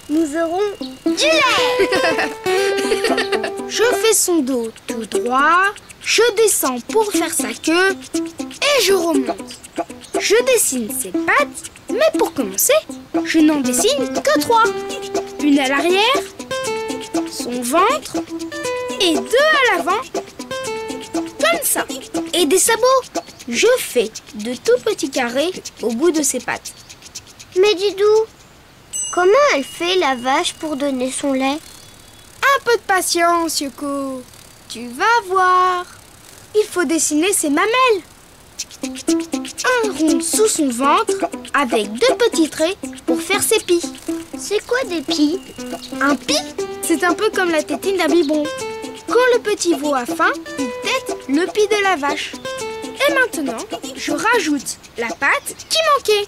nous aurons du lait. Je fais son dos tout droit. Je descends pour faire sa queue. Et je remonte. Je dessine ses pattes. Mais pour commencer, je n'en dessine que 3. Une à l'arrière, son ventre et 2 à l'avant. Comme ça. Et des sabots. Je fais de tout petits carrés au bout de ses pattes. Mais Didou, comment elle fait la vache pour donner son lait? Un peu de patience, Yoko. Tu vas voir. Il faut dessiner ses mamelles. un rond sous son ventre avec 2 petits traits pour faire ses pies. C'est quoi des pies? Un pie, c'est un peu comme la tétine d'un biberon. Quand le petit veau a faim, il tète le pie de la vache. Et maintenant, je rajoute la pâte qui manquait.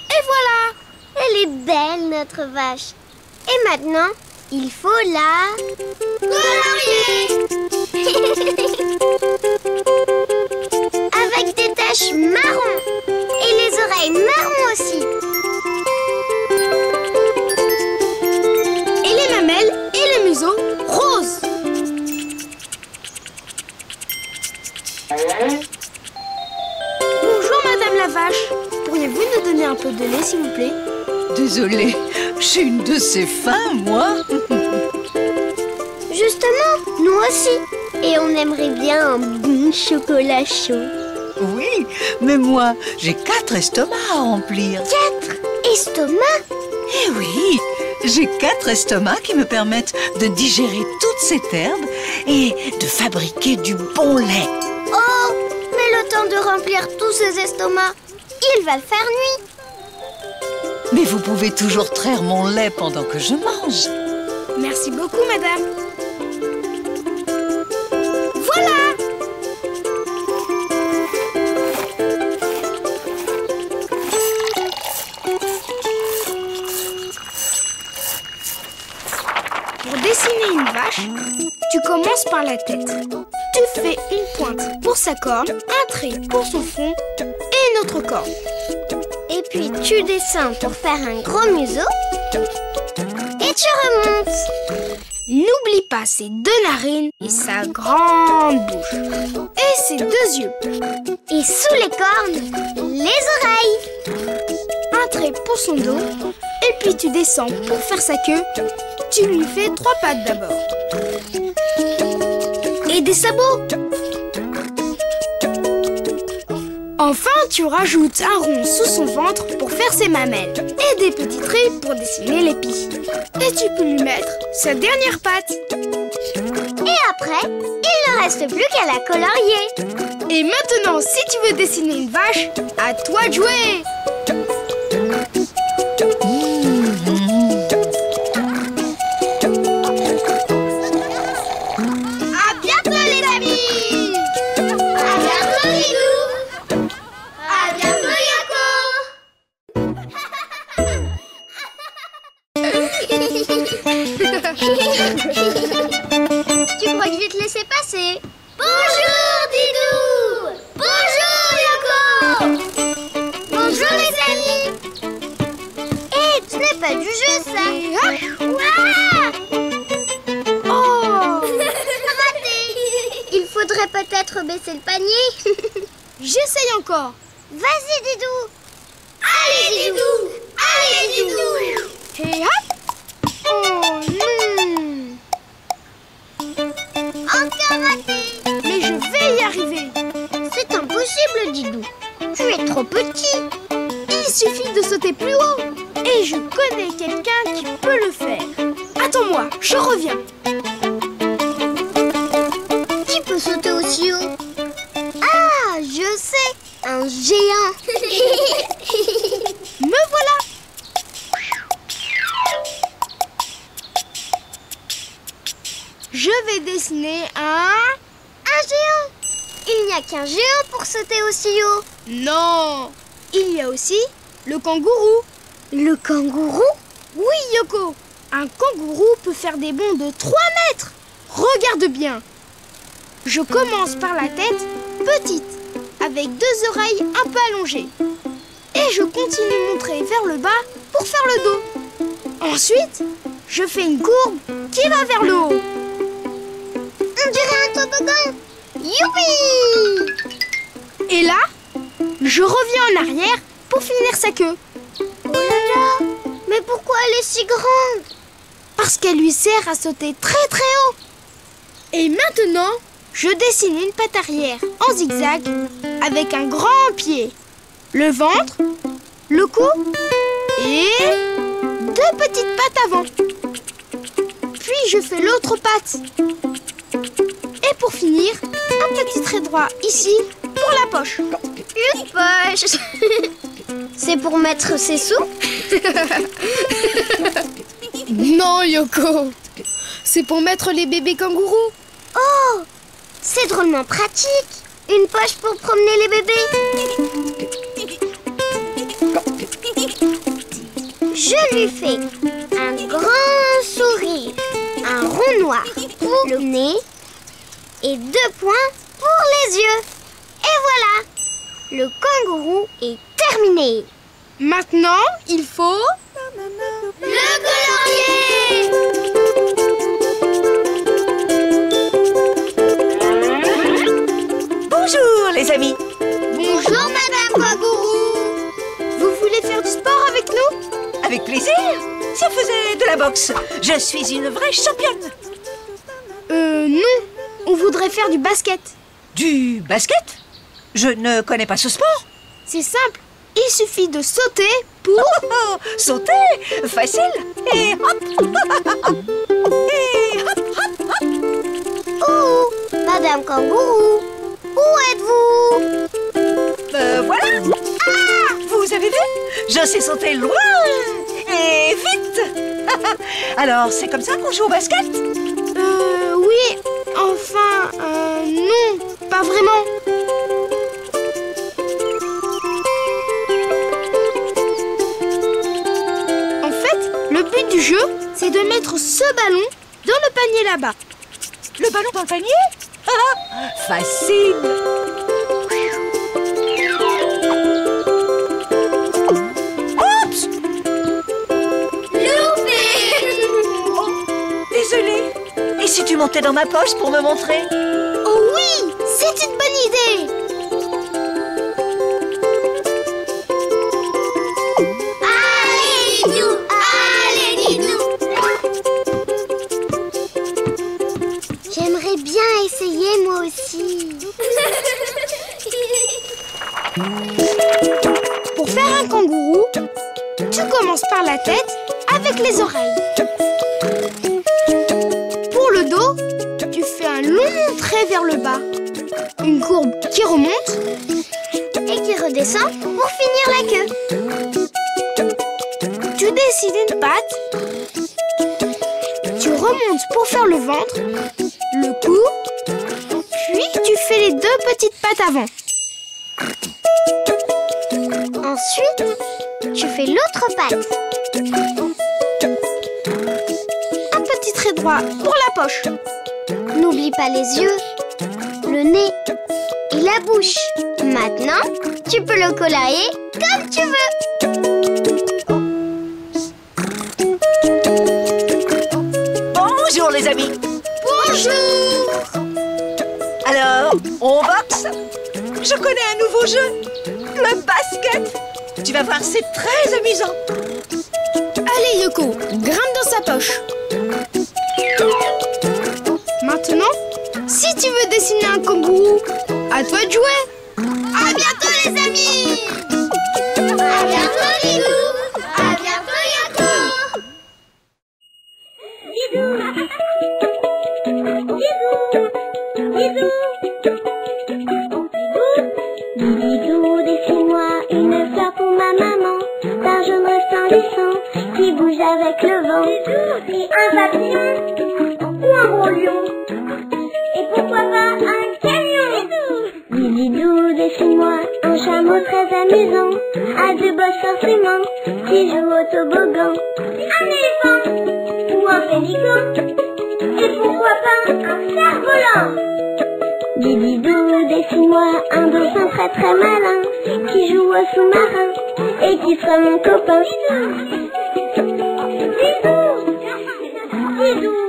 Et voilà! Elle est belle, notre vache. Et maintenant, il faut la colorier. Avec des taches marron. Et les oreilles marron aussi. Et les mamelles et le museau rose. Bonjour Madame la vache. Pourriez-vous nous donner un peu de lait s'il vous plaît? Désolée, j'ai une de ces faim, moi. Justement, nous aussi. Et on aimerait bien un bon chocolat chaud. Oui, mais moi, j'ai 4 estomacs à remplir. 4 estomacs? Eh oui, j'ai 4 estomacs qui me permettent de digérer toute cette herbe et de fabriquer du bon lait. Oh, mais le temps de remplir tous ces estomacs, il va faire nuit. Mais vous pouvez toujours traire mon lait pendant que je mange. Merci beaucoup Madame. Voilà! Pour dessiner une vache, tu commences par la tête. Tu fais une pointe pour sa corne, un trait pour son front et une autre corne. Et puis tu descends pour faire un gros museau. Et tu remontes. N'oublie pas ses 2 narines et sa grande bouche. Et ses 2 yeux. Et sous les cornes, les oreilles. Un trait pour son dos. Et puis tu descends pour faire sa queue. Tu lui fais 3 pattes d'abord. Et des sabots. Enfin, tu rajoutes un rond sous son ventre pour faire ses mamelles. Et des petits traits pour dessiner les pies. Et tu peux lui mettre sa dernière patte. Et après, il ne reste plus qu'à la colorier. Et maintenant, si tu veux dessiner une vache, à toi de jouer. Tu crois que je vais te laisser passer? Bonjour Didou! Bonjour Yoko! Bonjour les amis! Hé, ce n'est pas du jeu ça! Ouah! Oh! Raté! Il faudrait peut-être baisser le panier. J'essaye encore. Vas-y Didou! Allez Didou! Allez Didou! Et hop! Oh non! Encore raté! Mais je vais y arriver. C'est impossible Didou! Tu es trop petit! Il suffit de sauter plus haut. Et je connais quelqu'un qui peut le faire. Attends-moi, je reviens. Qui peut sauter aussi haut? Ah, je sais! Un géant! Me voilà. Je vais dessiner un géant! Il n'y a qu'un géant pour sauter aussi haut! Non! Il y a aussi le kangourou. Le kangourou? Oui, Yoko! Un kangourou peut faire des bonds de 3 mètres! Regarde bien! Je commence par la tête petite, avec 2 oreilles un peu allongées. Et je continue mon trait vers le bas pour faire le dos. Ensuite, je fais une courbe qui va vers le haut. On dirait un toboggan! Youpi! Et là, je reviens en arrière pour finir sa queue. Oh là là! Mais pourquoi elle est si grande? Parce qu'elle lui sert à sauter très très haut. Et maintenant, je dessine une patte arrière en zigzag avec un grand pied, le ventre, le cou et 2 petites pattes avant. Puis je fais l'autre patte. Et pour finir, un petit trait droit ici la poche. Une poche. C'est pour mettre ses sous? Non, Yoko. C'est pour mettre les bébés kangourous. Oh, c'est drôlement pratique. Une poche pour promener les bébés. Je lui fais un grand sourire, un rond noir pour le nez et 2 points pour les yeux. Et voilà, le kangourou est terminé. Maintenant, il faut... Le colorier! Bonjour les amis. Bonjour Madame Kangourou. Vous voulez faire du sport avec nous? Avec plaisir. Je faisais de la boxe. Je suis une vraie championne. Non. On voudrait faire du basket. Du basket? Je ne connais pas ce sport. C'est simple. Il suffit de sauter pour... Oh, sauter, facile. Et hop. Et hop, hop, hop. Oh, Madame Kangourou, où êtes-vous? Voilà. Ah, vous avez vu? Je sais sauter loin et vite. Alors, c'est comme ça qu'on joue au basket? Oui. Enfin, non, pas vraiment. En fait, le but du jeu, c'est de mettre ce ballon dans le panier là-bas. Le ballon dans le panier? Ah, facile. Oups! Loupé! Oh, désolée. Et si tu montais dans ma poche pour me montrer? Oh oui, c'est une bonne idée. Allez, Didou! Allez, Didou! J'aimerais bien essayer moi aussi. Pour faire un kangourou, tu commences par la tête avec les oreilles. Pour le dos, tu fais un long trait vers le bas, une courbe qui remonte Et qui redescend pour finir la queue. tu dessines une patte, tu remontes pour faire le ventre, le cou, puis tu fais les 2 petites pattes avant. Ensuite, tu fais l'autre patte. Un petit trait droit pour la poche. N'oublie pas les yeux, le nez et la bouche. Maintenant, tu peux le colorier comme tu veux. Bonjour les amis. Bonjour! Alors, on boxe? Je connais un nouveau jeu, le basket. Tu vas voir, c'est très amusant. Allez Yoko, grimpe dans sa poche. Maintenant, si tu veux dessiner un kangourou, à toi de jouer. À bientôt les amis! À bientôt Didou! À bientôt Yoko! Didou, dessine-moi une fleur pour ma maman, d'un jaune resplendissant qui bouge avec le vent. Et un papillon ou un gros lion, et pourquoi pas un camion. Didou, dessine-moi un chameau très amusant, à 2 bosses instruments qui joue au toboggan. Un éléphant ou un pélican, et pourquoi pas un cerf-volant. Didou, dessine-moi un dauphin très très malin qui joue au sous-marin et qui sera mon copain. Didou, Didou.